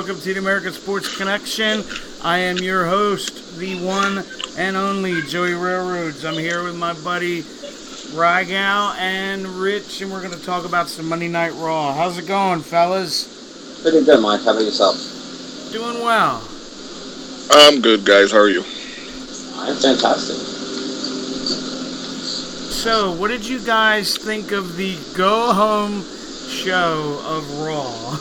welcome to the American Sports Connection. I am your host, the one and only Joey Railroads. I'm here with my buddy Rygal and Rich, and we're going to talk about some Monday Night Raw. How's it going, fellas? Pretty good, Mike. How about yourself? Doing well. I'm good, guys. How are you? I'm fantastic. So, what did you guys think of the go-home show of Raw?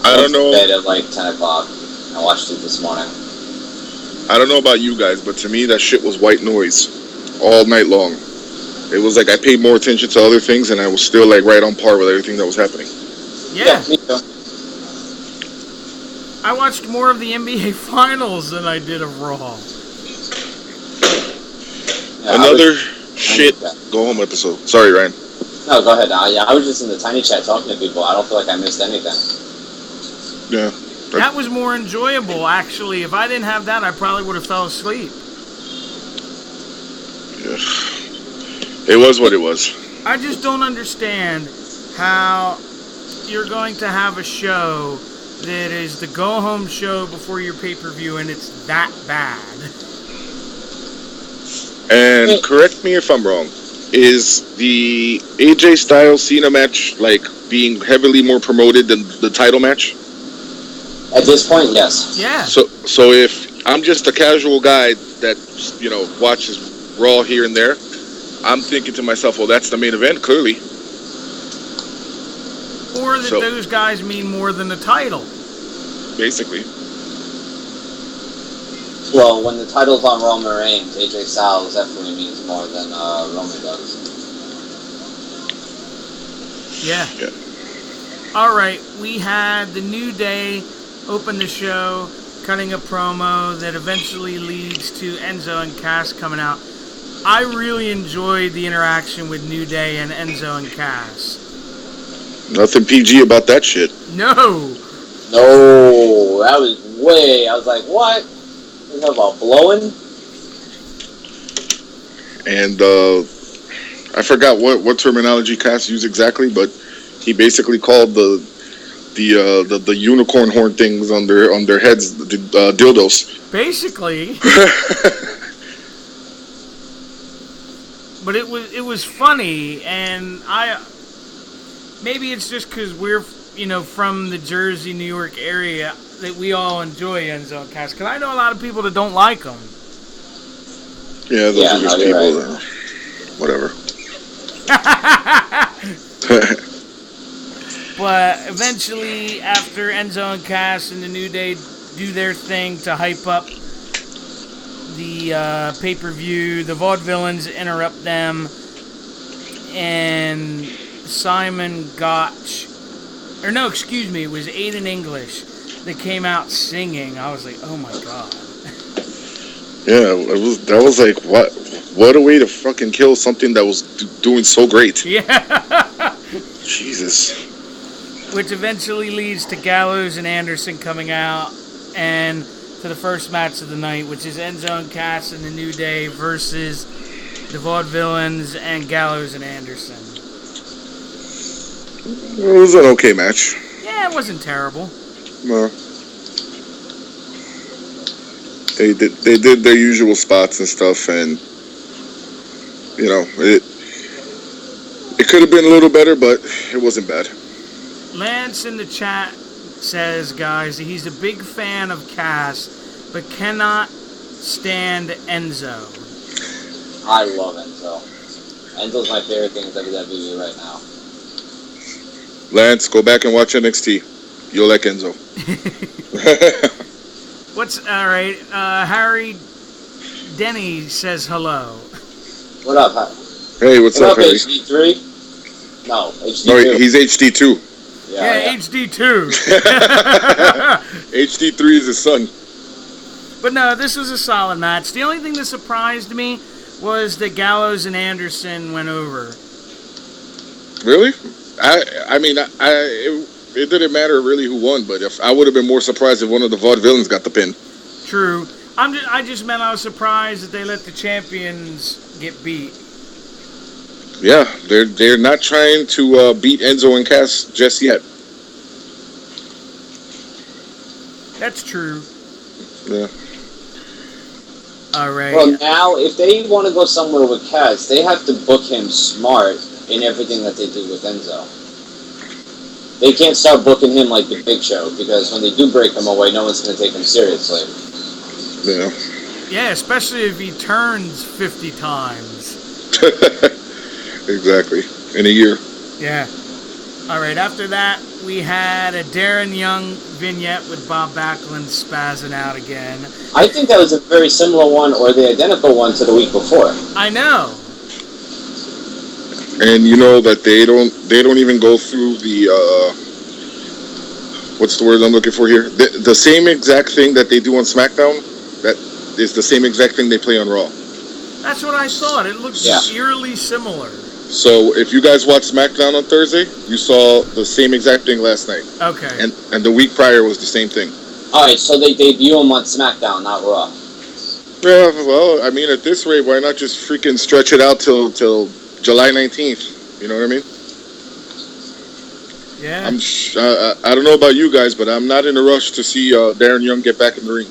I don't know. Bed at like 10 o'clock. I watched it this morning. I don't know about you guys, but to me, that shit was white noise all night long. It was like I paid more attention to other things, and I was still like right on par with everything that was happening. Yeah. Me too. I watched more of the NBA Finals than I did of Raw. Yeah, Another shit go-home episode. Sorry, Ryan. No, go ahead. I was just in the tiny chat talking to people. I don't feel like I missed anything. Yeah. That was more enjoyable, actually. If I didn't have that, I probably would have fell asleep. Yeah. It was what it was. I just don't understand how you're going to have a show that is the go-home show before your pay-per-view, and it's that bad. And correct me if I'm wrong. Is the AJ Styles Cena match like being heavily more promoted than the title match? At this point, yes. Yeah. So if I'm just a casual guy that, watches Raw here and there, I'm thinking to myself, well, that's the main event, clearly. Or that those guys mean more than the title. Basically. Well, when the title's on Roman Reigns, AJ Styles definitely means more than Roman does. Yeah. All right, we had the New Day open the show, cutting a promo that eventually leads to Enzo and Cass coming out. I really enjoyed the interaction with New Day and Enzo and Cass. Nothing PG about that shit. No, that was way. I was like, what? You talking about blowing? And I forgot what terminology Cass used exactly, but he basically called the unicorn horn things on their heads dildos. basically. But it was funny, and maybe it's just because we're from the Jersey, New York area that we all enjoy Enzo and Cass. Because I know a lot of people that don't like them. Yeah, those are just people. Right. Whatever. But eventually, after Enzo and Cass and the New Day do their thing to hype up the pay-per-view, the Vaudevillains interrupt them, and Simon Gotch, or no, excuse me, it was Aiden English that came out singing. I was like, oh my god. Yeah, that was like, what a way to fucking kill something that was doing so great. Yeah. Jesus. Which eventually leads to Gallows and Anderson coming out, and to the first match of the night, which is Enzo and Cass and the New Day versus the Vaudevillains and Gallows and Anderson. It was an okay match. Yeah, it wasn't terrible. No. They did their usual spots and stuff, and it could have been a little better, but it wasn't bad. Lance in the chat says, guys, he's a big fan of Cass, but cannot stand Enzo. I love Enzo. Enzo's my favorite thing in WWE right now. Lance, go back and watch NXT. You'll like Enzo. All right, Harry Denny says hello. What up, Harry? Hey, what's up, Harry? HD3? No, HD2. No, he's HD2. Yeah, HD2. HD3 is his son. But no, this was a solid match. The only thing that surprised me was that Gallows and Anderson went over. Really? It didn't matter really who won, but if I would have been more surprised if one of the Vaudevillains got the pin. True. I just meant I was surprised that they let the champions get beat. Yeah, they're not trying to beat Enzo and Cass just yet. That's true. Yeah. All right. Well, now, if they want to go somewhere with Cass, they have to book him smart in everything that they do with Enzo. They can't start booking him like the Big Show, because when they do break him away, no one's going to take him seriously. Yeah. Yeah, especially if he turns 50 times. Exactly. In a year. Yeah. All right, after that, we had a Darren Young vignette with Bob Backlund spazzing out again. I think that was a very similar one, or the identical one to the week before. I know. And you know that they don't even go through the what's the word I'm looking for here? The same exact thing that they do on SmackDown, that is the same exact thing they play on Raw. That's what I thought. It looks eerily similar. So if you guys watched SmackDown on Thursday, you saw the same exact thing last night. Okay. And the week prior was the same thing. Alright, so they debut him on SmackDown, not Raw. Yeah, well, I mean, at this rate, why not just freaking stretch it out till July 19th? You know what I mean? Yeah. I don't know about you guys, but I'm not in a rush to see Darren Young get back in the ring.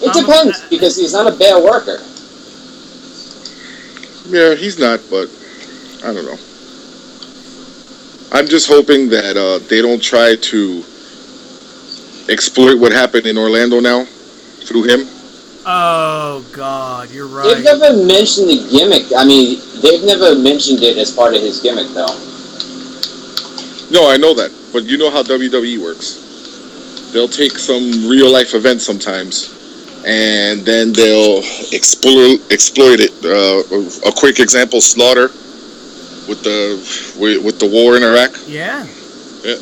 It depends, because he's not a bad worker. Yeah, he's not, but I don't know. I'm just hoping that they don't try to exploit what happened in Orlando now through him. Oh, God, you're right. They've never mentioned the gimmick. I mean, they've never mentioned it as part of his gimmick, though. No, I know that, but you know how WWE works. They'll take some real-life event sometimes, and then they'll exploit it. A quick example: Slaughter with the war in Iraq. Yeah.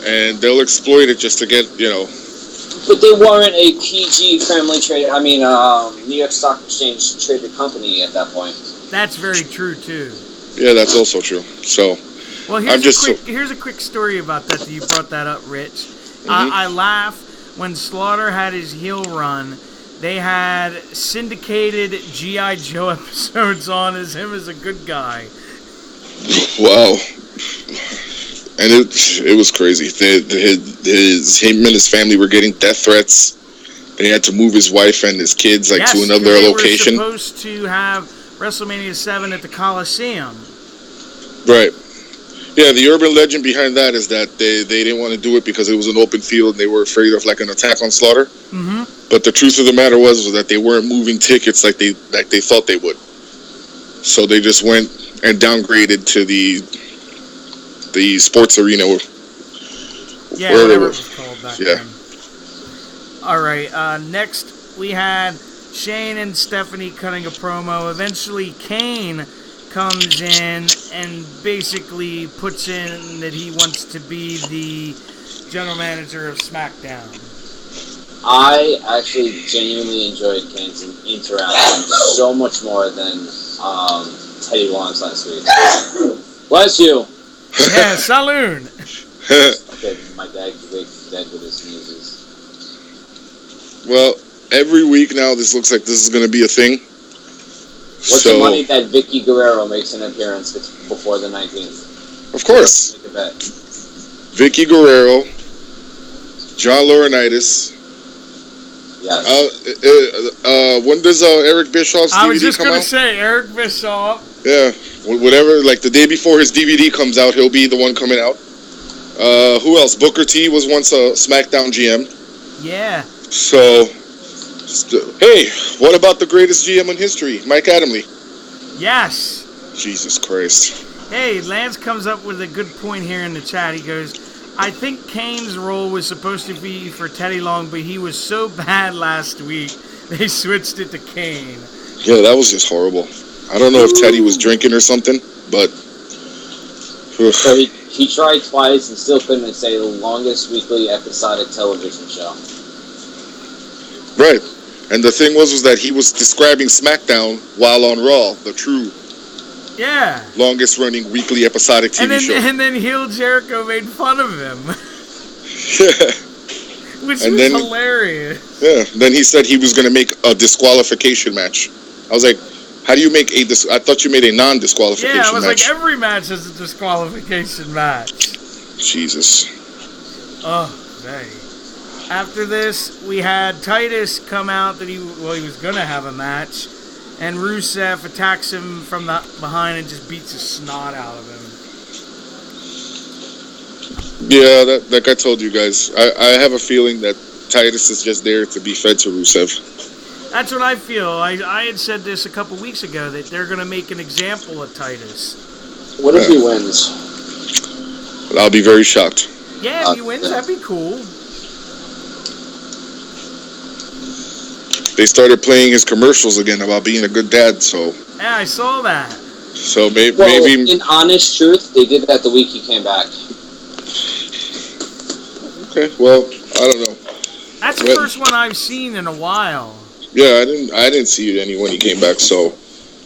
And they'll exploit it just to get, you know. But they weren't a PG family trade. I mean, New York Stock Exchange traded company at that point. That's very true too. Yeah, that's also true. So, well, here's a quick story about that you brought that up, Rich. Mm-hmm. I laugh when Slaughter had his heel run. They had syndicated G.I. Joe episodes on as him as a good guy. Wow. And it was crazy. Him and his family were getting death threats. They had to move his wife and his kids to another location. They were supposed to have WrestleMania 7 at the Coliseum. Right. Yeah, the urban legend behind that is that they didn't want to do it because it was an open field and they were afraid of like an attack on Slaughter. Mm-hmm. But the truth of the matter was that they weren't moving tickets like they thought they would. So they just went and downgraded to the sports arena. Yeah, whatever it was called back then. All right, next we had Shane and Stephanie cutting a promo. Eventually, Kane comes in and basically puts in that he wants to be the general manager of SmackDown. I actually genuinely enjoyed Kane's interaction so much more than Teddy Long's last week. Bless you. Yeah, saloon. Okay, my dad's dead with his sneezes. Well, every week now, this looks like this is going to be a thing. What's the money that Vicky Guerrero makes an appearance before the 19th? Of course. Make a bet. Vicky Guerrero, John Laurinaitis. Yes. When does Eric Bischoff's DVD come out? I was just going to say, Eric Bischoff. Yeah, whatever. Like the day before his DVD comes out, he'll be the one coming out. Who else? Booker T was once a SmackDown GM. Yeah. So, hey, what about the greatest GM in history, Mike Adamle? Yes. Jesus Christ. Hey, Lance comes up with a good point here in the chat. He goes, I think Kane's role was supposed to be for Teddy Long, but he was so bad last week, they switched it to Kane. Yeah, that was just horrible. I don't know if Teddy was drinking or something, but... So he tried twice and still couldn't say the longest weekly episodic television show. Right. And the thing was that he was describing SmackDown while on Raw, the true longest running weekly episodic TV show. And then heel Jericho made fun of him. Yeah. Which was hilarious. Yeah. Then he said he was going to make a disqualification match. I was like, how do you make I thought you made a non-disqualification match. Yeah, I was like, every match is a disqualification match. Jesus. Oh, dang. After this, we had Titus come out that he was going to have a match, and Rusev attacks him from the behind and just beats the snot out of him. Yeah, like I told you guys, I have a feeling that Titus is just there to be fed to Rusev. That's what I feel. I had said this a couple weeks ago, that they're going to make an example of Titus. What if he wins? I'll be very shocked. Yeah, if he wins, that'd be cool. They started playing his commercials again about being a good dad, so... Yeah, I saw that. So maybe... in honest truth, they did that the week he came back. Okay, well, I don't know. That's the first one I've seen in a while. Yeah, I didn't see it when he came back, so...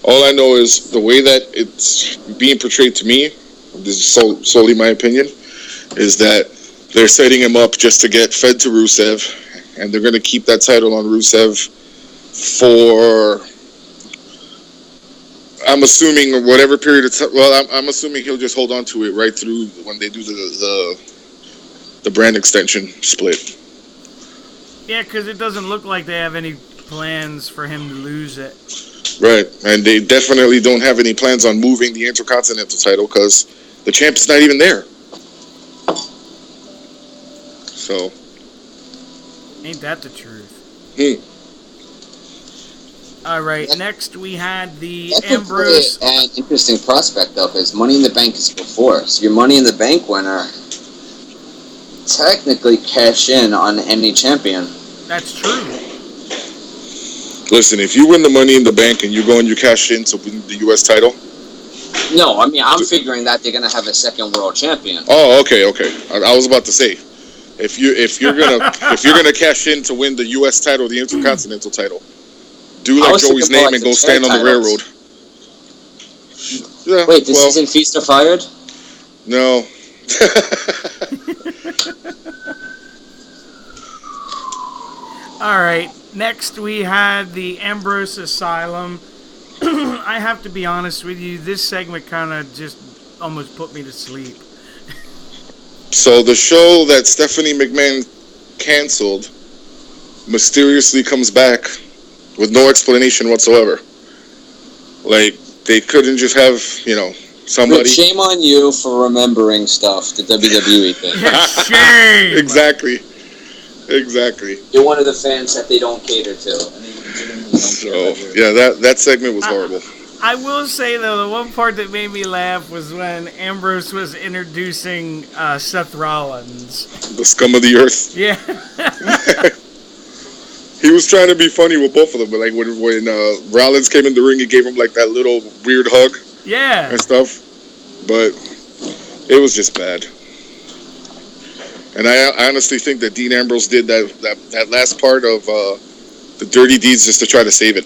All I know is the way that it's being portrayed to me, this is solely my opinion, is that they're setting him up just to get fed to Rusev, and they're going to keep that title on Rusev for, I'm assuming, whatever period of time. Well, I'm assuming he'll just hold on to it right through when they do the brand extension split. Yeah, because it doesn't look like they have any plans for him to lose it. Right, and they definitely don't have any plans on moving the Intercontinental title because the champ is not even there. So, ain't that the truth? All right, next we had the Ambrose. An interesting prospect, though, because Money in the Bank is before. So your Money in the Bank winner technically cash in on any champion. That's true. Listen, if you win the Money in the Bank and you go and you cash in to win the U.S. title... No, I mean, I'm figuring that they're going to have a second world champion. Oh, okay. I was about to say, if you're gonna cash in to win the U.S. title, the Intercontinental title, do like Joey's name and go stand on the railroad. Yeah, wait, this isn't Feast or Fired? No. All right, next we had the Ambrose Asylum. I have to be honest with you, this segment kind of just almost put me to sleep. So the show that Stephanie McMahon canceled mysteriously comes back with no explanation whatsoever. Like, they couldn't just have, somebody... But shame on you for remembering stuff the WWE did. Shame! Exactly. You're one of the fans that they don't cater to. So, yeah, that segment was horrible. I will say, though, the one part that made me laugh was when Ambrose was introducing Seth Rollins. The scum of the earth. Yeah. He was trying to be funny with both of them, but like when Rollins came in the ring, he gave him like that little weird hug. Yeah. And stuff. But it was just bad. And I honestly think that Dean Ambrose did that last part of the dirty deeds just to try to save it.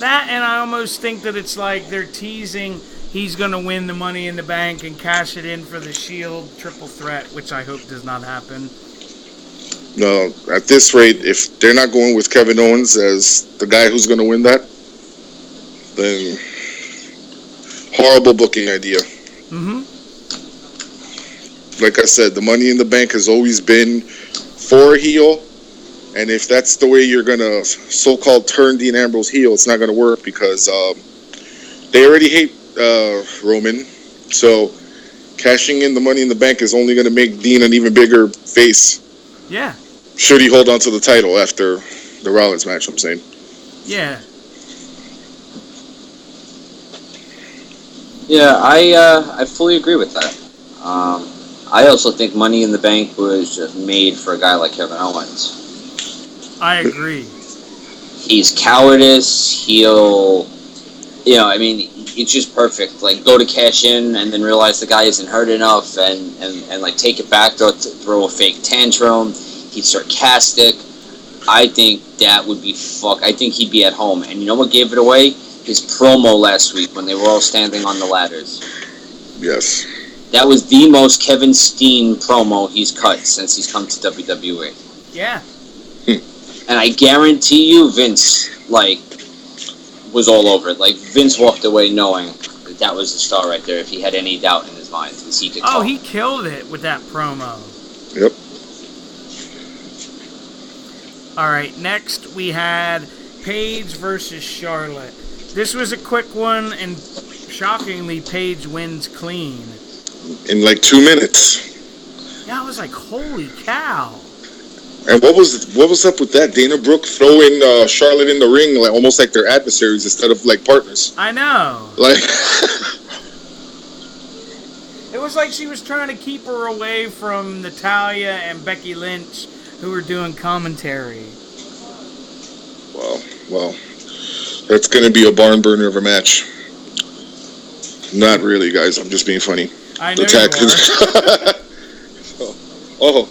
That, and I almost think that it's like they're teasing he's going to win the Money in the Bank and cash it in for the Shield triple threat, which I hope does not happen. No, at this rate, if they're not going with Kevin Owens as the guy who's going to win that, then horrible booking idea. Mm-hmm. Like I said, the Money in the Bank has always been for a heel, and if that's the way you're going to so-called turn Dean Ambrose heel, it's not going to work because they already hate Roman, so cashing in the Money in the Bank is only going to make Dean an even bigger face. Yeah. Should he hold on to the title after the Rollins match, I'm saying. Yeah. Yeah, I fully agree with that. I also think Money in the Bank was just made for a guy like Kevin Owens. I agree. He's cowardice. It's just perfect. Like, go to cash in and then realize the guy isn't hurt enough and like take it back, throw a fake tantrum. He's sarcastic. I think that would be I think he'd be at home. And you know what gave it away? His promo last week when they were all standing on the ladders. Yes. That was the most Kevin Steen promo he's cut since he's come to WWE. Yeah. And I guarantee you Vince, was all over it. Like, Vince walked away knowing that was the star right there if he had any doubt in his mind. Because he could he killed it with that promo. Yep. All right, next we had Paige versus Charlotte. This was a quick one, and shockingly, Paige wins clean. In like 2 minutes. Yeah, I was like, holy cow. And what was up with that? Dana Brooke throwing Charlotte in the ring like almost like they're adversaries instead of like partners. I know. Like it was like she was trying to keep her away from Natalya and Becky Lynch, who were doing commentary. Well, that's gonna be a barn burner of a match. Not really, guys. I'm just being funny. I know you are. Oh,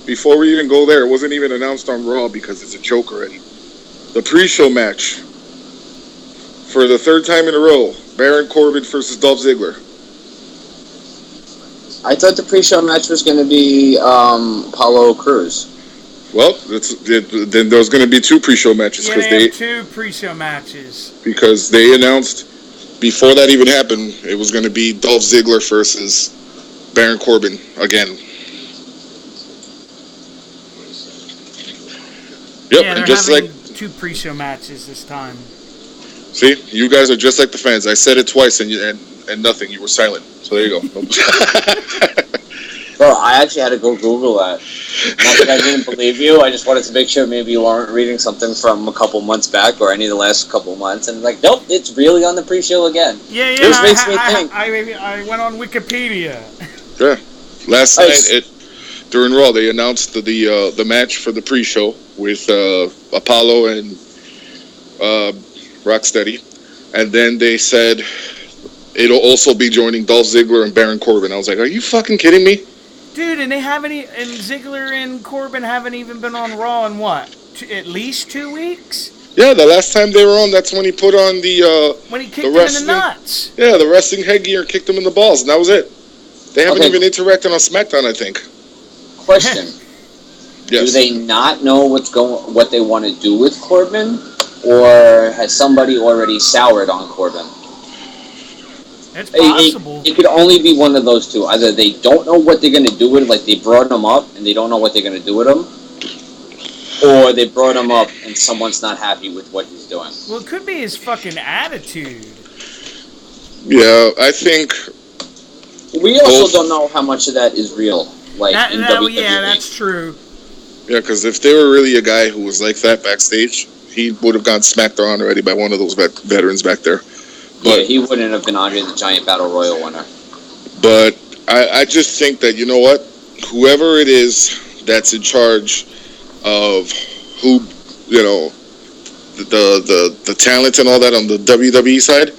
before we even go there, it wasn't even announced on Raw because it's a joke already. The pre-show match for the third time in a row: Baron Corbin versus Dolph Ziggler. I thought the pre-show match was going to be Apollo Crews. Well, then there's going to be 2 pre-show matches Yeah, they have 2 pre-show matches because they announced before that even happened it was going to be Dolph Ziggler versus Baron Corbin again. Yep, yeah, they're just having like 2 pre-show matches this time. See, you guys are just like the fans. I said it twice and nothing. You were silent. So there you go. Bro, I actually had to go Google that. Not that I didn't believe you. I just wanted to make sure maybe you weren't reading something from a couple months back or any of the last couple months. And like, nope, it's really on the pre-show again. Yeah. Which makes me think. I went on Wikipedia. Yeah. Last night during Raw, they announced the match for the pre-show with Apollo and Rocksteady, and then they said it'll also be joining Dolph Ziggler and Baron Corbin. I was like, are you fucking kidding me? Dude, and and Ziggler and Corbin haven't even been on Raw in what? At least 2 weeks? Yeah, the last time they were on, that's when he put on when he kicked him in the nuts. Yeah, the wrestling headgear and kicked him in the balls, and that was it. They haven't even interacted on SmackDown, I think. Question. Yes. Do they not know what they want to do with Corbin, or has somebody already soured on Corbin? It's possible. It could only be one of those two. Either they don't know what they're going to do with him, like they brought him up and they don't know what they're going to do with him, or they brought him up and someone's not happy with what he's doing. Well, it could be his fucking attitude. Yeah, I think... We also don't know how much of that is real. Like in WWE. Yeah, that's true. Yeah, because if they were really a guy who was like that backstage, he would have gotten smacked around already by one of those veterans back there. But, yeah, he wouldn't have been Andre the Giant Battle Royal winner. But I just think that, you know what? Whoever it is that's in charge of who, you know, the talent and all that on the WWE side,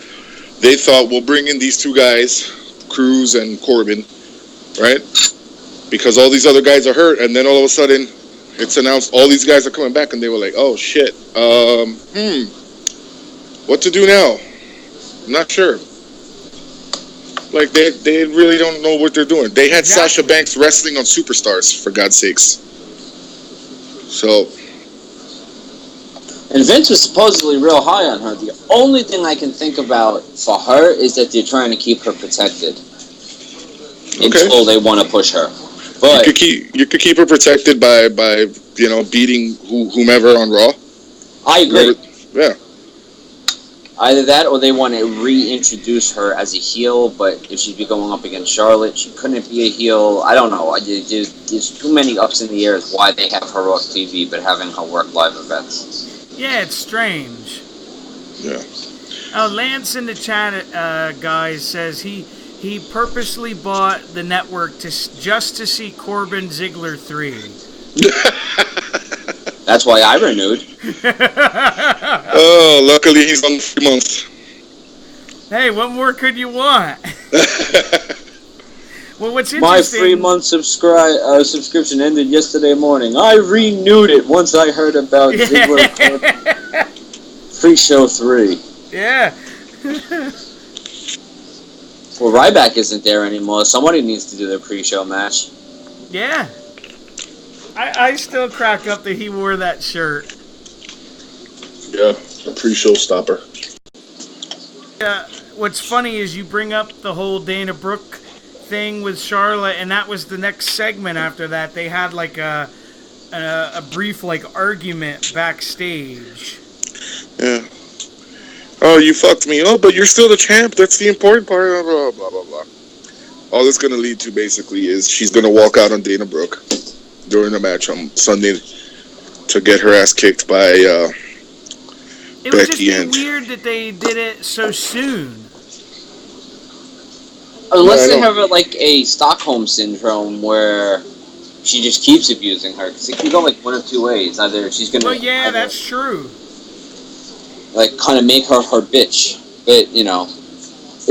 they thought, we'll bring in these 2 guys, Crews and Corbin, right? Because all these other guys are hurt, and then all of a sudden, it's announced all these guys are coming back, and they were like, oh, shit. What to do now? I'm not sure. Like, they really don't know what they're doing. They had Sasha Banks wrestling on Superstars, for God's sakes. So... And Vince was supposedly real high on her. The only thing I can think about for her is that they're trying to keep her protected until they want to push her. But you could keep her protected by you know, beating whomever on Raw. I agree. Yeah. Either that, or they want to reintroduce her as a heel. But if she'd be going up against Charlotte, she couldn't be a heel. I don't know. There's too many ups in the air as why they have her off TV, but having her work live events. Yeah, it's strange. Yeah. Lance in the chat, guys, says he purposely bought the network just to see Corbin Ziggler 3. That's why I renewed. Oh, luckily he's on 3 months. Hey, what more could you want? Well, what's interesting... My 3-month subscription ended yesterday morning. I renewed it once I heard about Ziggler Pre-Show 3. Yeah. Well, Ryback isn't there anymore. Somebody needs to do their pre-show match. Yeah. I still crack up that he wore that shirt. Yeah, a pre-show stopper. What's funny is you bring up the whole Dana Brooke thing with Charlotte, and that was the next segment after that. They had like a a brief argument backstage. Yeah. Oh, you fucked me. Oh, but you're still the champ. That's the important part. Blah, blah, blah, blah. All it's going to lead to, basically, is she's going to walk out on Dana Brooke during the match on Sunday to get her ass kicked by It would just Becky be and... weird that they did it so soon. Unless they have a Stockholm syndrome where she just keeps abusing her, because it can go one of two ways. Either she's gonna, that's true. Kind of make her bitch, but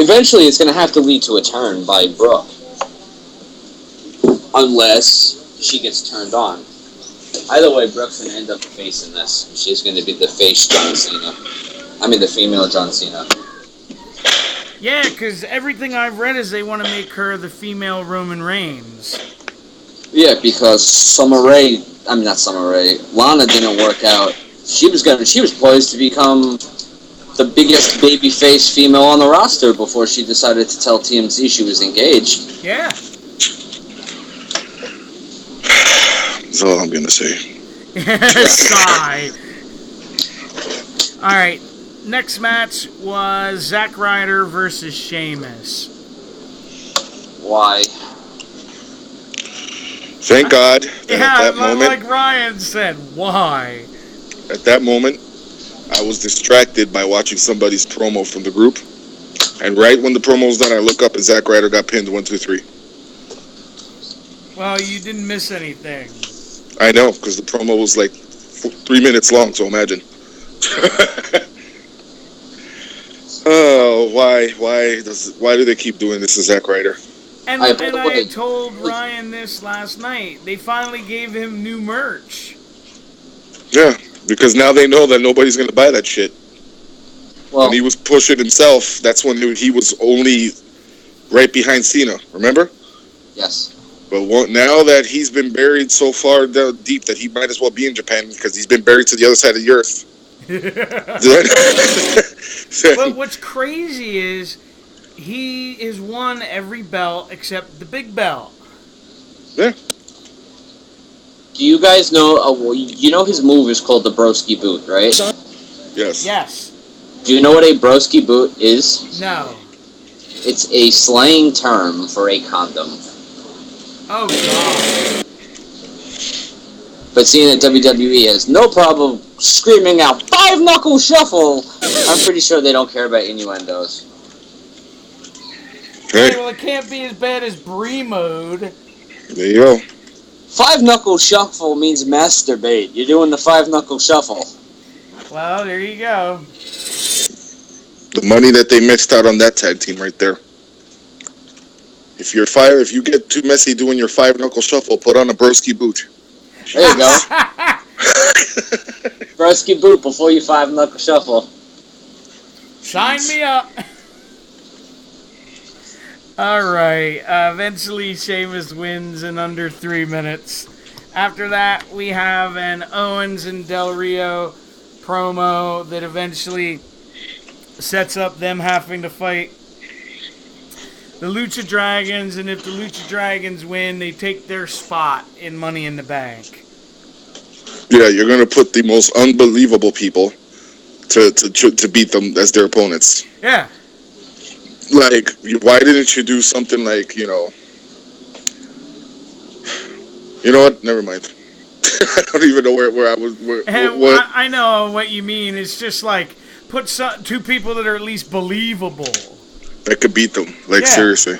eventually it's gonna have to lead to a turn by Brooke, unless she gets turned on. Either way, Brooke's gonna end up facing this. She's gonna be the face John Cena. I mean, the female John Cena. Yeah, because everything I've read is they want to make her the female Roman Reigns. Yeah, because Lana didn't work out. She was poised to become the biggest babyface female on the roster before she decided to tell TMZ she was engaged. Yeah. That's all I'm gonna say. Sigh. Alright, next match was Zack Ryder versus Sheamus. Why? Thank God that at that moment... like Ryan said, why? At that moment, I was distracted by watching somebody's promo from the group. And right when the promo was done, I look up and Zack Ryder got pinned 1, 2, 3. Well, you didn't miss anything. I know, because the promo was 3 minutes long, so imagine. Oh, why do they keep doing this to Zack Ryder? And I had told Ryan this last night. They finally gave him new merch. Yeah, because now they know that nobody's going to buy that shit. Well, when he was pushing himself, that's when he was only right behind Cena, remember? Yes. But now that he's been buried so far down deep that he might as well be in Japan because he's been buried to the other side of the earth. But what's crazy is he has won every belt except the big belt. Yeah. Do you guys know, you know his move is called the broski boot, right? Yes. Yes. Do you know what a broski boot is? No. It's a slang term for a condom. Oh, God. But seeing that WWE has no problem screaming out 5-knuckle shuffle, I'm pretty sure they don't care about innuendos. Hey. Well, it can't be as bad as Brie mode. There you go. 5-knuckle shuffle means masturbate. You're doing the 5-knuckle shuffle. Well, there you go. The money that they missed out on that tag team right there. If you get too messy doing your 5-knuckle shuffle, put on a broski boot. There you go. Broski boot before you 5-knuckle shuffle. Sign me up. Alright, eventually Sheamus wins in under 3 minutes. After that, we have an Owens and Del Rio promo that eventually sets up them having to fight the Lucha Dragons, and if the Lucha Dragons win, they take their spot in Money in the Bank. Yeah, you're going to put the most unbelievable people to beat them as their opponents. Yeah. Like, why didn't you do something like, you know what? Never mind. I don't even know where I was. What? I know what you mean. It's just like, put two people that are at least believable. That could beat them. Like, seriously.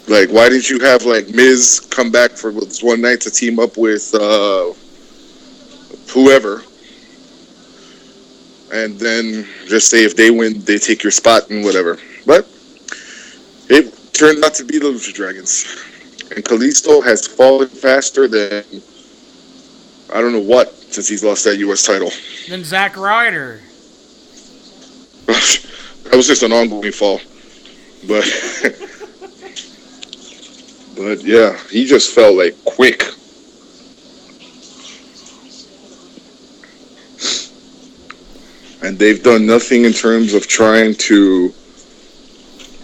Like, why didn't you have, Miz come back for this one night to team up with whoever? And then just say if they win, they take your spot and whatever. But it turned out to be the Lucha Dragons. And Kalisto has fallen faster than I don't know what since he's lost that U.S. title. Than Zack Ryder. That was just an ongoing fall. But but yeah, he just fell quick. And they've done nothing in terms of trying to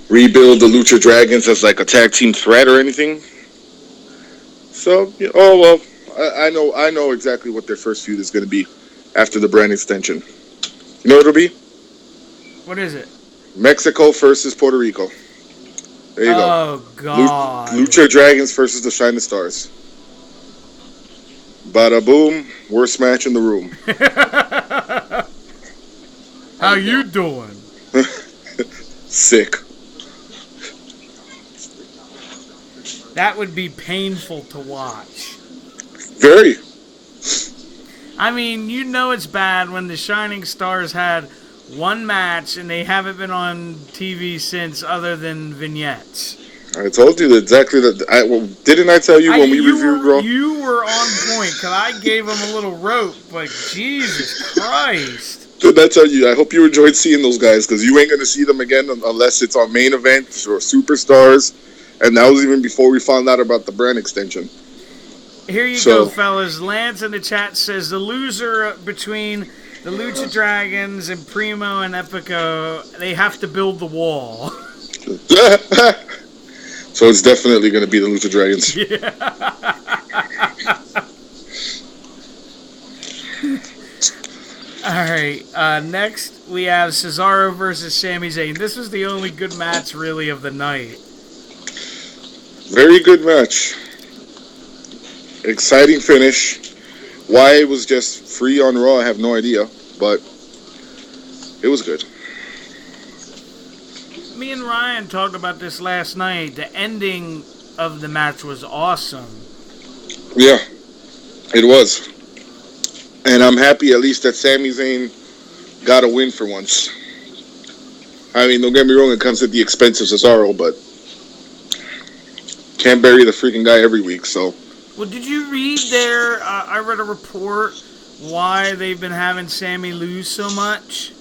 rebuild the Lucha Dragons as a tag team threat or anything. So, I know exactly what their first feud is going to be after the brand extension. You know what it'll be? What is it? Mexico versus Puerto Rico. There you go. Oh God. Lucha Dragons versus the Shining Stars. Bada boom, worst match in the room. How you doing? Sick. That would be painful to watch. Very. I mean, you know it's bad when the Shining Stars had one match and they haven't been on TV since, other than vignettes. I told you exactly that. Didn't I tell you when we reviewed Raw? You were on point, because I gave them a little rope, but Jesus Christ. Didn't I tell you? I hope you enjoyed seeing those guys, because you ain't going to see them again unless it's on main events or superstars. And that was even before we found out about the brand extension. Here you go, fellas. Lance in the chat says the loser between the Lucha Dragons and Primo and Epico, they have to build the wall. So it's definitely going to be the Lucha Dragons. Yeah. All right. Next, we have Cesaro versus Sami Zayn. This was the only good match, really, of the night. Very good match. Exciting finish. Why it was just free on Raw, I have no idea. But it was good. Me and Ryan talked about this last night. The ending of the match was awesome. Yeah, it was. And I'm happy at least that Sami Zayn got a win for once. I mean, don't get me wrong, it comes at the expense of Cesaro, but can't bury the freaking guy every week, so. Well, did you read there, I read a report why they've been having Sammy lose so much?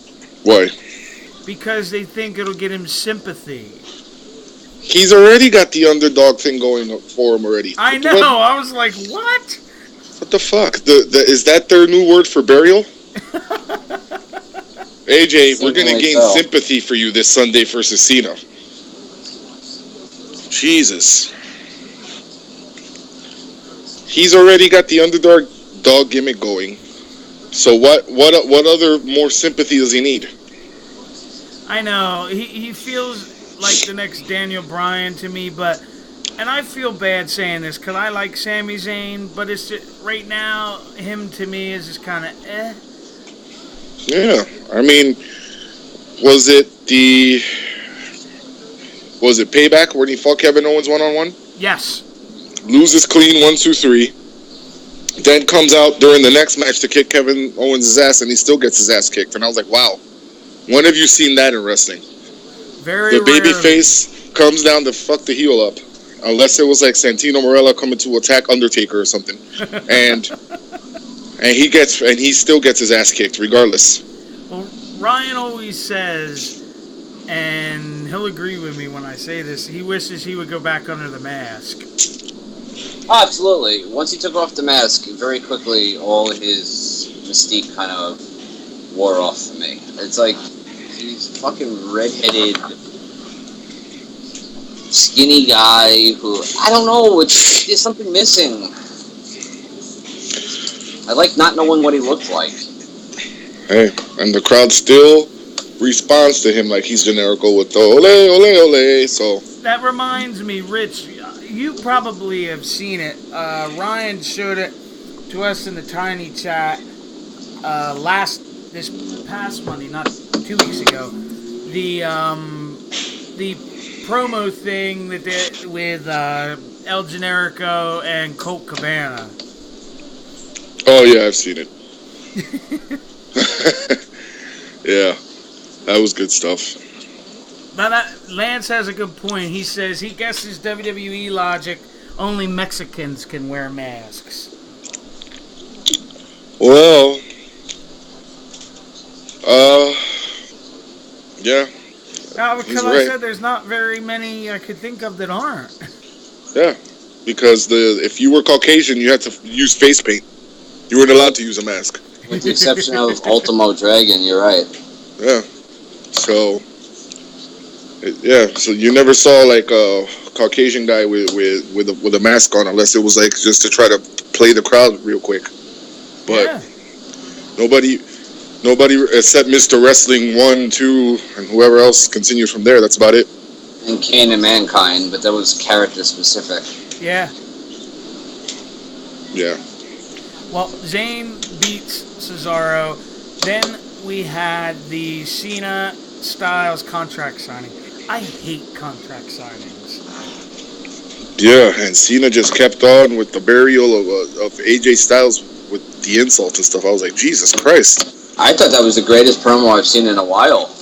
Why? Because they think it'll get him sympathy. He's already got the underdog thing going for him already. I know. I was like, what? What the fuck? Is that their new word for burial? AJ, we're going to gain sympathy for you this Sunday versus Cena. Jesus. He's already got the underdog gimmick going. So what other more sympathy does he need? I know. He feels like the next Daniel Bryan to me, and I feel bad saying this because I like Sami Zayn, but it's just, right now, him to me is just kind of eh. Yeah, I mean, was it Payback when he fought Kevin Owens one-on-one? Yes. Loses clean 1, 2, 3. Then comes out during the next match to kick Kevin Owens' ass, and he still gets his ass kicked. And I was like, wow. When have you seen that in wrestling? Very The babyface comes down to fuck the heel up. Unless it was like Santino Marella coming to attack Undertaker or something. And he still gets his ass kicked regardless. Well, Ryan always says, and he'll agree with me when I say this, he wishes he would go back under the mask. Oh, absolutely. Once he took off the mask, very quickly all his mystique kind of wore off for me. It's like he's fucking redheaded, skinny guy who, I don't know, there's something missing. I like not knowing what he looked like. Hey, and the crowd still responds to him like he's generical with the ole, ole, ole, so. That reminds me, Rich, you probably have seen it. Ryan showed it to us in the tiny chat this past Monday, not 2 weeks ago. The promo thing that did with El Generico and Colt Cabana. Oh yeah, I've seen it. Yeah, that was good stuff. Now Lance has a good point. He says he guesses WWE logic, only Mexicans can wear masks. Well, yeah. Because I said there's not very many I could think of that aren't. Yeah, because if you were Caucasian, you had to use face paint. You weren't allowed to use a mask. With the exception of Ultimo Dragon, you're right. Yeah. So you never saw like a Caucasian guy with a mask on, unless it was like just to try to play the crowd real quick. But Yeah. nobody except Mr. Wrestling 1, 2, and whoever else continues from there. That's about it. And Kane and Mankind, but that was character specific. Yeah. Yeah. Well, Zayn beats Cesaro. Then we had the Cena Styles contract signing. I hate contract signings. Yeah, and Cena just kept on with the burial of AJ Styles with the insults and stuff. I was like, Jesus Christ. I thought that was the greatest promo I've seen in a while.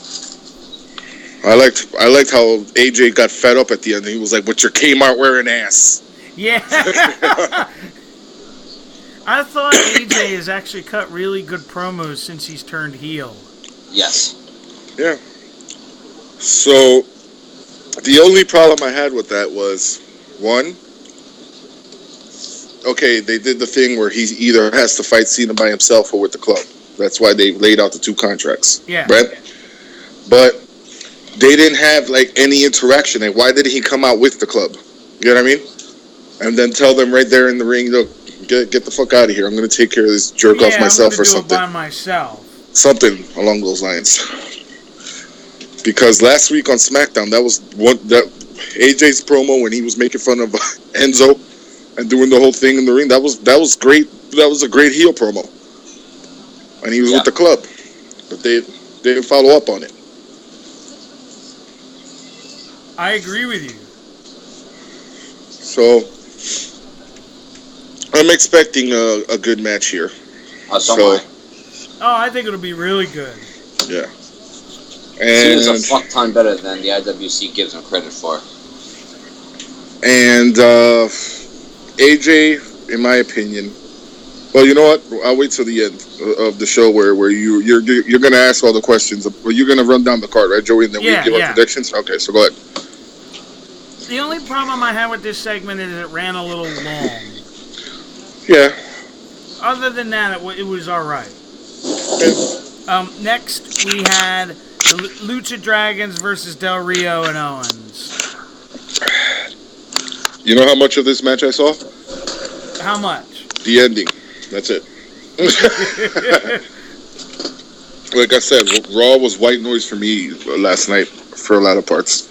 I liked how AJ got fed up at the end. He was like, "With your Kmart wearing ass." Yeah. I thought AJ has actually cut really good promos since he's turned heel. Yes. Yeah. So, the only problem I had with that was, one, okay, they did the thing where he either has to fight Cena by himself or with the club. That's why they laid out the 2 contracts. Yeah. Right? But they didn't have, like, any interaction. And why didn't he come out with the club? You know what I mean? And then tell them right there in the ring, look, get the fuck out of here. I'm going to take care of this jerk off myself or something. By myself. Something along those lines. Because last week on SmackDown, that AJ's promo when he was making fun of Enzo and doing the whole thing in the ring. That was great. That was a great heel promo. And he was with the club, but they didn't follow up on it. I agree with you. So I'm expecting a good match here. So I think it'll be really good. Yeah. Cena's a fuck ton better than the IWC gives him credit for. And AJ, in my opinion, well, you know what? I'll wait till the end of the show where you're going to ask all the questions. Well, you're going to run down the card, right, Joey? And then we give our predictions? Okay, so go ahead. The only problem I had with this segment is it ran a little long. Yeah. Other than that, it was all right. Okay. Next, we had the Lucha Dragons versus Del Rio and Owens. You know how much of this match I saw? How much? The ending. That's it. Like I said, Raw was white noise for me last night for a lot of parts.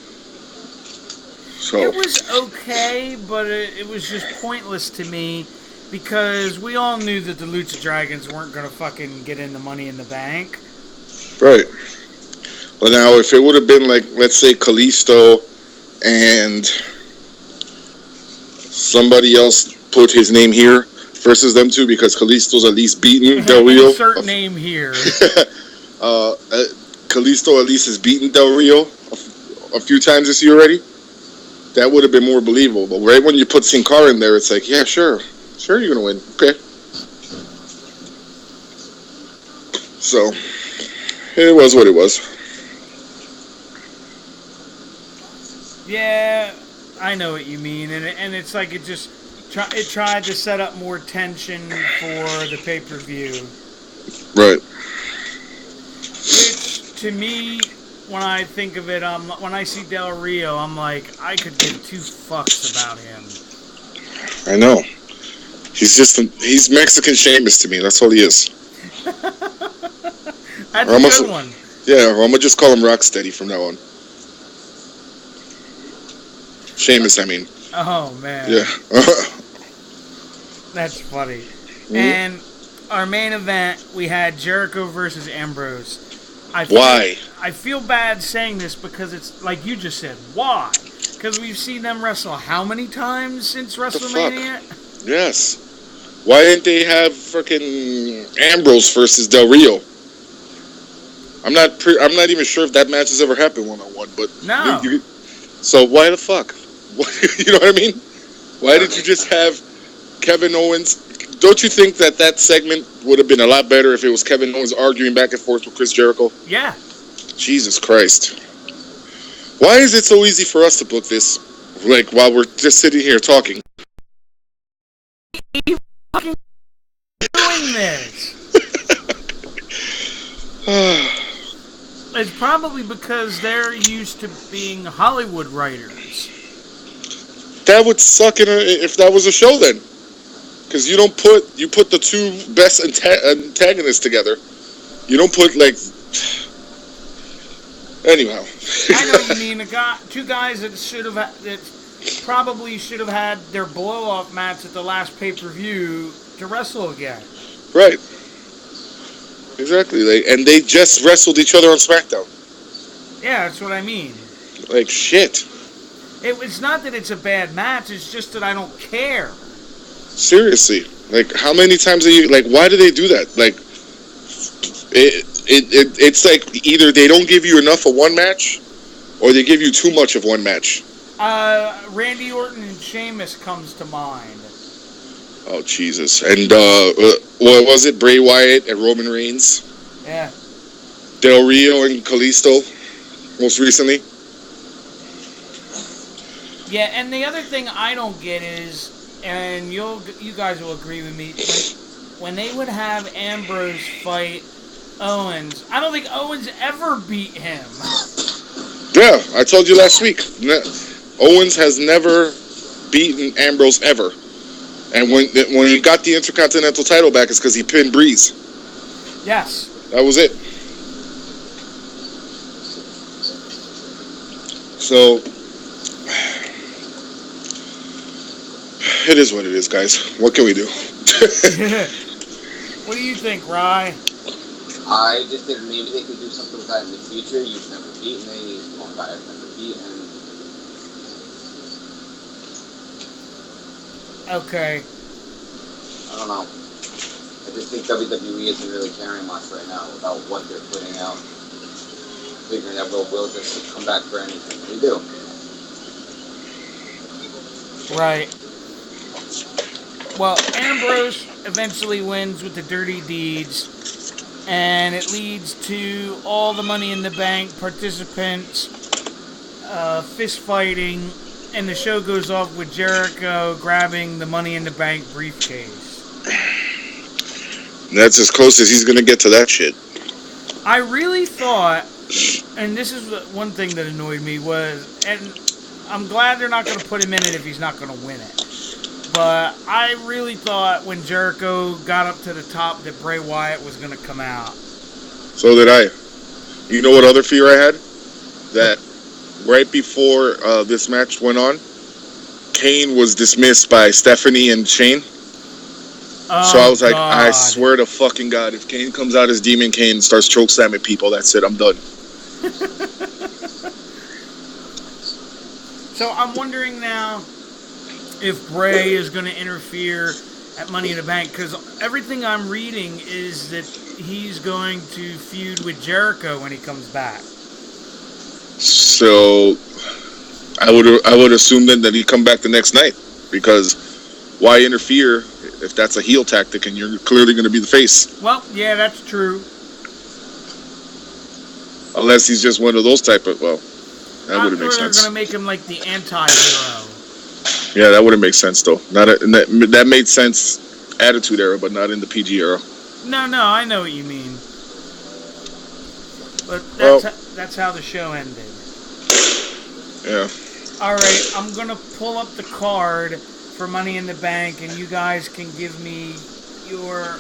So it was okay, but it was just pointless to me because we all knew that the Lucha Dragons weren't going to fucking get in the Money in the Bank. Right. Well, now, if it would have been like, let's say, Kalisto and somebody else put his name here versus them two, because Kalisto's at least beaten Del Rio. Insert name here. Kalisto at least has beaten Del Rio a few times this year already. That would have been more believable. But right when you put Sin Cara in there, it's like, yeah, sure, you're gonna win. Okay. So it was what it was. Yeah, I know what you mean, and it's like it tried to set up more tension for the pay-per-view. Right. Which, to me, when I think of it, when I see Del Rio, I'm like, I could give 2 fucks about him. I know. He's Mexican Sheamus to me. That's all he is. That's a good one. Yeah, I'm gonna just call him Rocksteady from now on. Sheamus, I mean. Oh, man. Yeah. That's funny. Mm-hmm. And our main event, we had Jericho versus Ambrose. Why? I feel bad saying this because it's like you just said. Why? Because we've seen them wrestle how many times since WrestleMania? Yes. Why didn't they have freaking Ambrose versus Del Rio? I'm not even sure if that match has ever happened one-on-one, but no. So why the fuck? You know what I mean? Why did you just have Kevin Owens? Don't you think that segment would have been a lot better if it was Kevin Owens arguing back and forth with Chris Jericho? Yeah. Jesus Christ. Why is it so easy for us to book this, like, while we're just sitting here talking? Doing this. It's probably because they're used to being Hollywood writers. That would suck if that was a show then. Because you put the two best antagonists together. You don't put like. Anyhow. I know what you mean. Two guys that probably should have had their blow-off match at the last pay-per-view to wrestle again. Right. Exactly. And they just wrestled each other on SmackDown. Yeah, that's what I mean. Like, shit. It's not that it's a bad match, it's just that I don't care. Seriously. Like, how many times are you... Like, why do they do that? Like, it's like either they don't give you enough of one match, or they give you too much of one match. Randy Orton and Sheamus comes to mind. Oh, Jesus. And, what was it? Bray Wyatt and Roman Reigns? Yeah. Del Rio and Kalisto, most recently. Yeah, and the other thing I don't get is, and you guys will agree with me, when they would have Ambrose fight Owens, I don't think Owens ever beat him. Yeah, I told you last week. Owens has never beaten Ambrose ever. And when he got the Intercontinental title back, it's because he pinned Breeze. Yes. That was it. So, it is what it is, guys. What can we do? What do you think, Rye? I just think maybe they could do something with that in the future. You've never beaten me. One guy I've never beaten. Okay. I don't know. I just think WWE isn't really caring much right now about what they're putting out. Figuring that we'll just come back for anything. We do. Right. Well, Ambrose eventually wins with the Dirty Deeds, and it leads to all the Money in the Bank participants fist fighting, and the show goes off with Jericho grabbing the Money in the Bank briefcase. That's as close as he's going to get to that shit. I really thought, and this is one thing that annoyed me, was, and I'm glad they're not going to put him in it if he's not going to win it. But I really thought when Jericho got up to the top that Bray Wyatt was going to come out. So did I. You know what other fear I had? That right before this match went on, Kane was dismissed by Stephanie and Shane. Oh, so I was like, God. I swear to fucking God, if Kane comes out as Demon Kane and starts choke slamming people, that's it, I'm done. So I'm wondering now if Bray is going to interfere at Money in the Bank, because everything I'm reading is that he's going to feud with Jericho when he comes back. So I would assume then that he'd come back the next night, because why interfere if that's a heel tactic and you're clearly going to be the face? Well, yeah, that's true. Unless he's just one of those type of, well, that wouldn't make sense. They're going to make him like the anti-hero. Yeah, that wouldn't make sense though. That made sense Attitude Era, but not in the PG era. No, I know what you mean. But that's how the show ended. Yeah. All right, I'm going to pull up the card for Money in the Bank, and you guys can give me your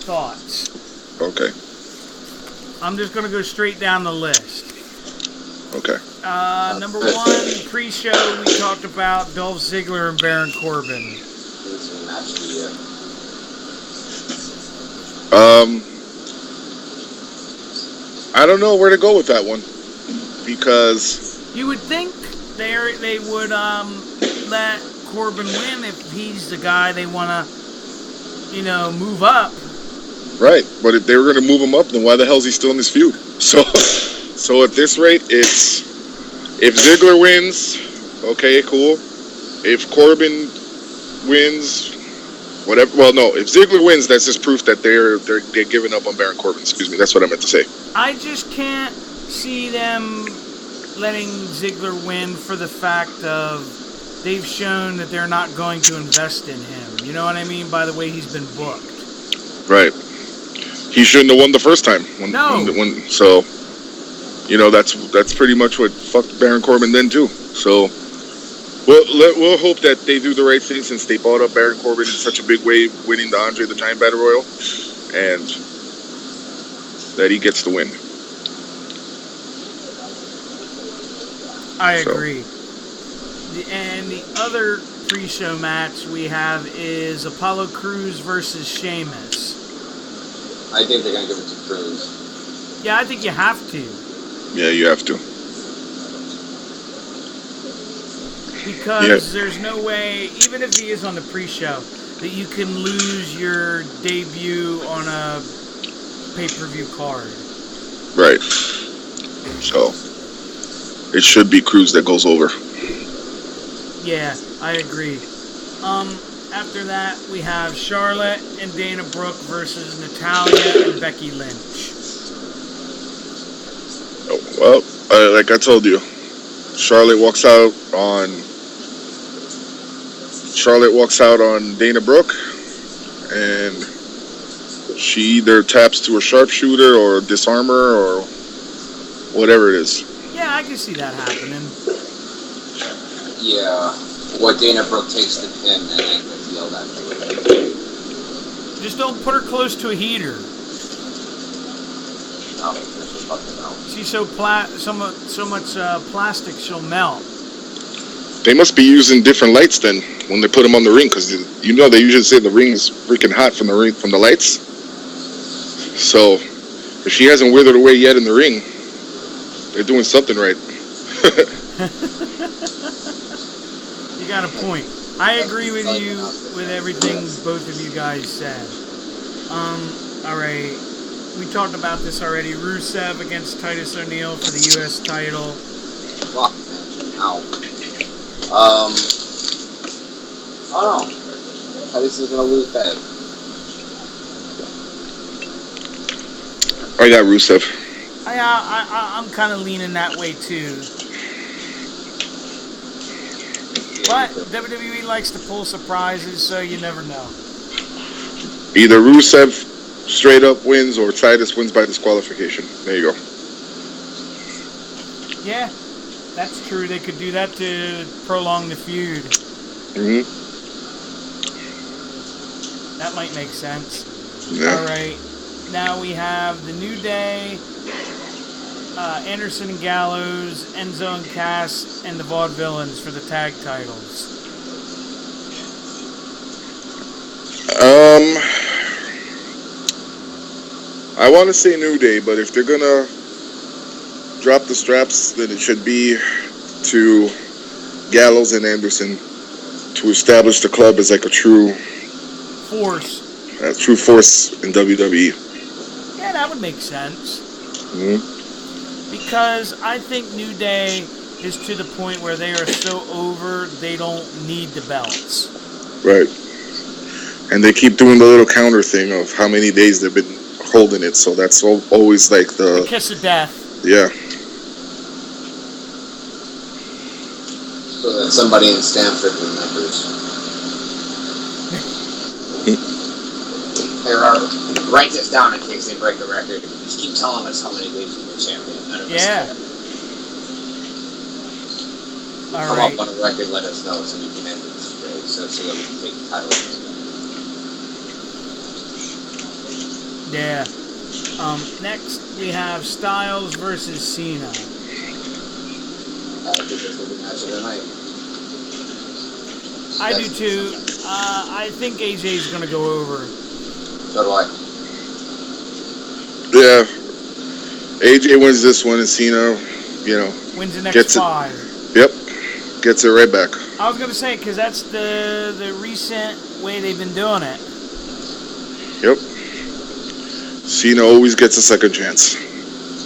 thoughts. Okay. I'm just going to go straight down the list. Okay. Number one, pre-show, we talked about Dolph Ziggler and Baron Corbin. I don't know where to go with that one, because you would think they would let Corbin win if he's the guy they want to, move up. Right, but if they were going to move him up, then why the hell is he still in this feud? So at this rate, it's if Ziggler wins, okay, cool. If Corbin wins, whatever. Well, no, if Ziggler wins, that's just proof that they're giving up on Baron Corbin. Excuse me, that's what I meant to say. I just can't see them letting Ziggler win for the fact of they've shown that they're not going to invest in him. You know what I mean? By the way he's been booked. Right. He shouldn't have won the first time. That's pretty much what fucked Baron Corbin then too. So We'll hope that they do the right thing since they bought up Baron Corbin in such a big way, winning the Andre the Giant Battle Royal, and that he gets the win. I agree. And the other pre-show match we have is Apollo Crews versus Sheamus. I think they're going to give it to Crews. Yeah, I think you have to. Yeah, you have to. Because there's no way, even if he is on the pre-show, that you can lose your debut on a pay-per-view card. Right. So, it should be Crews that goes over. Yeah, I agree. After that, we have Charlotte and Dana Brooke versus Natalya and Becky Lynch. Oh, well, like I told you, Charlotte walks out on Dana Brooke, and she either taps to a sharpshooter or a disarmer or whatever it is. Yeah, I can see that happening. Yeah, what Dana Brooke takes the pin and then gets yelled at. Just don't put her close to a heater. No, just fucking no. She's so much plastic she'll melt. They must be using different lights then when they put them on the ring, because they usually say the ring is freaking hot from the lights. So if she hasn't withered away yet in the ring, they're doing something right. You got a point. I agree with you with everything both of you guys said. All right. We talked about this already. Rusev against Titus O'Neil for the U.S. title. Fuck, man. Ow. I don't know. Titus is gonna lose bad. I got Rusev. I'm kind of leaning that way too. But WWE likes to pull surprises, so you never know. Either Rusev straight up wins or Titus wins by disqualification. There you go. Yeah, that's true. They could do that to prolong the feud. Mm-hmm. That might make sense. Yeah. All right. Now we have the New Day, Anderson and Gallows, Enzo and Cass, and the Vaudevillains for the tag titles. I want to say New Day, but if they're gonna drop the straps, then it should be to Gallows and Anderson to establish the club as like a true force in WWE. Yeah, that would make sense. Mm-hmm. Because I think New Day is to the point where they are so over, they don't need the belts. Right. And they keep doing the little counter thing of how many days they've been holding it, so that's always like the kiss of death. Yeah. So that somebody in Stanford remembers. Write this down in case they break the record. Just keep telling us how many days you've been champion. Yeah. Come up on a record, let us know so we can end it straight, so that we can take the title. Yeah. Next we have Styles versus Cena. I think this will be the match of the night. I do too. I think AJ is going to go over. So do I. Yeah. AJ wins this one, and Cena, wins the next gets 5. Yep. Gets it right back. I was going to say, because that's the recent way they've been doing it. Yep. Cena always gets a second chance.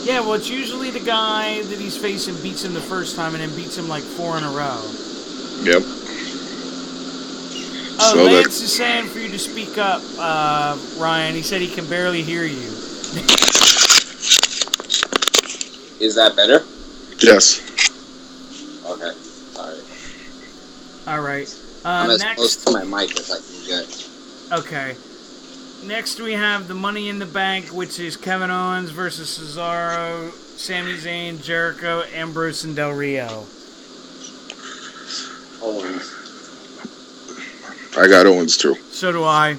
Yeah, well, it's usually the guy that he's facing beats him the first time and then beats him like 4 in a row. Yep. Oh, so Lance is saying for you to speak up, Ryan. He said he can barely hear you. Is that better? Yes. Okay. Sorry. All right. I'm as next, close to my mic as I can get. Okay. Next we have the Money in the Bank, which is Kevin Owens versus Cesaro, Sami Zayn, Jericho, Ambrose, and Del Rio. Oh I got Owens too. So do I.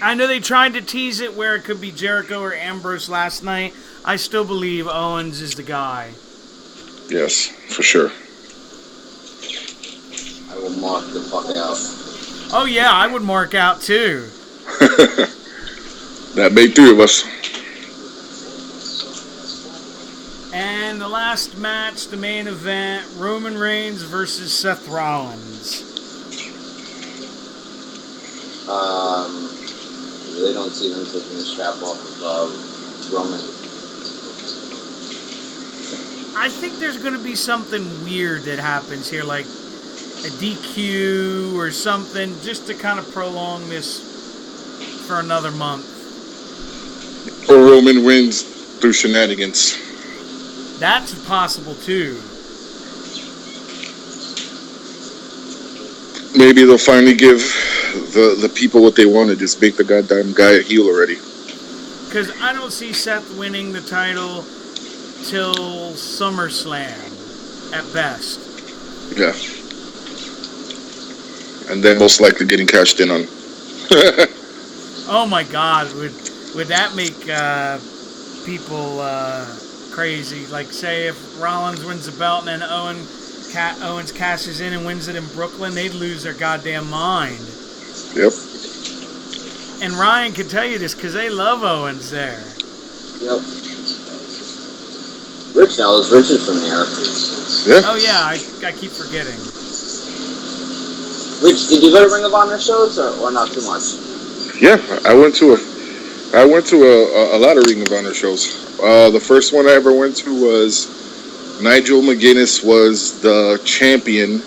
I know they tried to tease it where it could be Jericho or Ambrose last night. I still believe Owens is the guy. Yes, for sure. I will mark the fuck out. Oh yeah, I would mark out too. That made 3 of us. And the last match, the main event, Roman Reigns versus Seth Rollins. I really don't see them taking the strap off of Roman. I think there's going to be something weird that happens here, like a DQ or something, just to kind of prolong this for another month. Or Roman wins through shenanigans. That's possible too. Maybe they'll finally give the people what they wanted. Just make the goddamn guy a heel already. Because I don't see Seth winning the title till SummerSlam at best. Yeah. And then most likely getting cashed in on. Oh my God, would that make people crazy? Like, say if Rollins wins the belt and then Owens cashes in and wins it in Brooklyn, they'd lose their goddamn mind. Yep. And Ryan can tell you this because they love Owens there. Yep. Rich now is Richard from here. Yeah. Oh yeah, I keep forgetting. Rich, did you go to Ring of Honor shows or not too much? Yeah, I went to a lot of Ring of Honor shows. The first one I ever went to was Nigel McGuinness was the champion,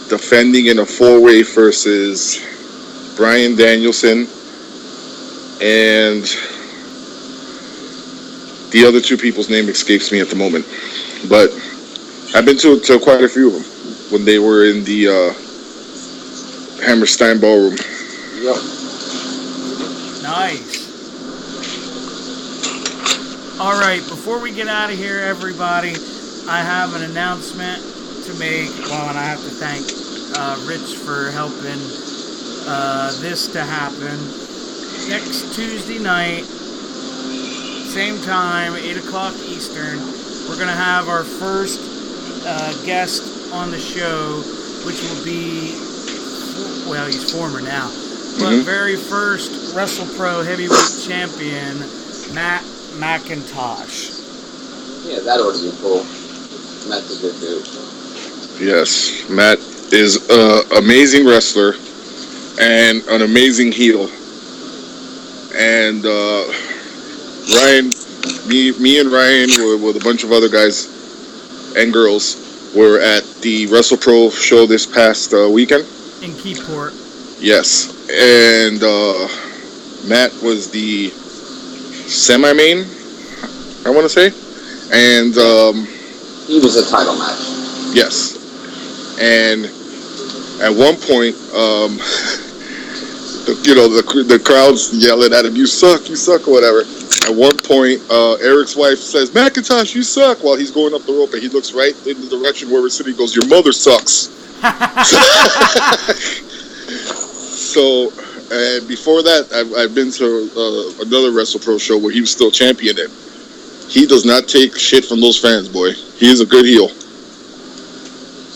defending in a 4-way versus Bryan Danielson and the other 2 people's name escapes me at the moment. But I've been to quite a few of them when they were in the Hammerstein Ballroom. Yep. Nice. All right, before we get out of here, everybody, I have an announcement to make. Well, and I have to thank Rich for helping this to happen. Next Tuesday night, same time, 8 o'clock Eastern, we're going to have our first guest on the show, which will be, well, he's former now, but very first WrestlePro heavyweight champion, Matt McIntosh. Yeah, that ought to be cool. Matt's a good dude. Yes, Matt is an amazing wrestler and an amazing heel. And Ryan, me and Ryan with a bunch of other guys and girls were at the WrestlePro show this past weekend. In Keyport. Yes, and Matt was the semi-main, I want to say, and he was a title match. Yes, and at one point, the crowd's yelling at him, "You suck, or whatever." At one point, Eric's wife says, "McIntosh, you suck," while he's going up the rope, and he looks right in the direction where we're sitting. He goes, "Your mother sucks." So, and before that, I've been to another WrestlePro show where he was still champion. And he does not take shit from those fans, boy. He is a good heel.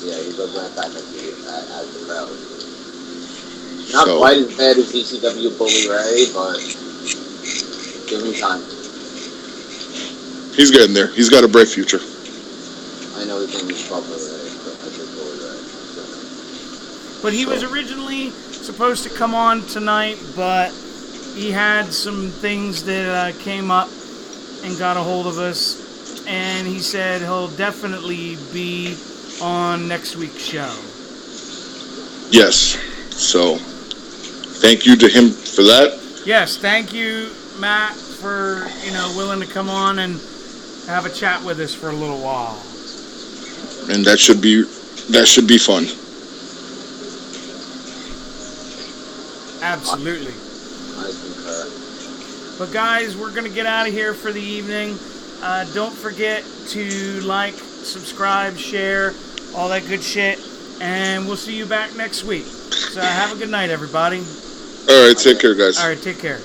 Yeah, he goes right back at the crowd. Not quite as bad as ECW Bully Ray, but give him time. He's getting there. He's got a bright future. I know his name is Bully Ray, but I said Bully Ray. But he was originally supposed to come on tonight, but he had some things that came up and got a hold of us, and he said he'll definitely be on next week's show. Yes. So, thank you to him for that. Yes, thank you, Matt, for willing to come on and have a chat with us for a little while. And that should be fun. Absolutely. I concur. But guys, we're going to get out of here for the evening. Don't forget to like, subscribe, share, all that good shit. And we'll see you back next week. So have a good night, everybody. All right, take care, guys. All right, take care.